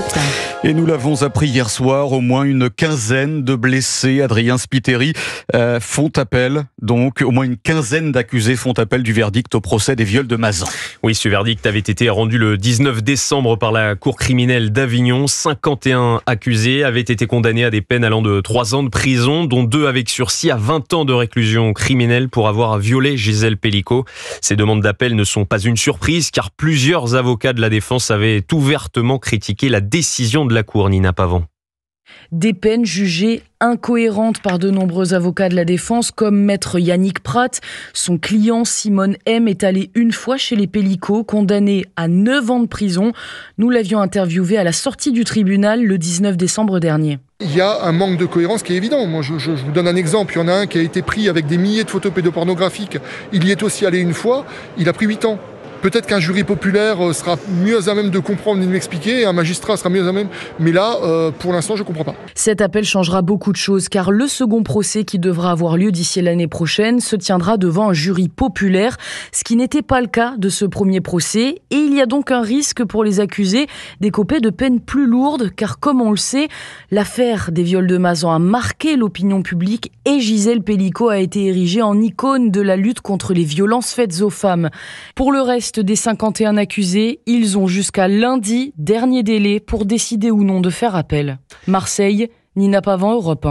Matin. Et nous l'avons appris hier soir, au moins une quinzaine de blessés, Adrien Spiteri, font appel. Donc, au moins une quinzaine d'accusés font appel du verdict au procès des viols de Mazan. Oui, ce verdict avait été rendu le 19 décembre par la Cour criminelle d'Avignon. 51 accusés avaient été condamnés à des peines allant de 3 ans de prison, dont 2 avec sursis à 20 ans de réclusion criminelle pour avoir violé Gisèle Pelicot. Ces demandes d'appel ne sont pas une surprise, car plusieurs avocats de la défense avaient ouvertement critiqué la décision de la Cour, Nina Pavant. Des peines jugées incohérentes par de nombreux avocats de la défense, comme maître Yannick Pratt. Son client Simone M est allé une fois chez les Pelicot, condamné à 9 ans de prison. Nous l'avions interviewé à la sortie du tribunal le 19 décembre dernier. Il y a un manque de cohérence qui est évident. Moi, je vous donne un exemple. Il y en a un qui a été pris avec des milliers de photos pédopornographiques. Il y est aussi allé une fois. Il a pris 8 ans. Peut-être qu'un jury populaire sera mieux à même de comprendre et de m'expliquer, et un magistrat sera mieux à même. Mais là, pour l'instant, je ne comprends pas. Cet appel changera beaucoup de choses, car le second procès qui devra avoir lieu d'ici l'année prochaine se tiendra devant un jury populaire, ce qui n'était pas le cas de ce premier procès. Et il y a donc un risque pour les accusés d'écoper de peines plus lourdes, car comme on le sait, l'affaire des viols de Mazan a marqué l'opinion publique et Gisèle Pelicot a été érigée en icône de la lutte contre les violences faites aux femmes. Pour le reste des 51 accusés, ils ont jusqu'à lundi, dernier délai, pour décider ou non de faire appel. Marseille, Nina Pavant, Europe 1.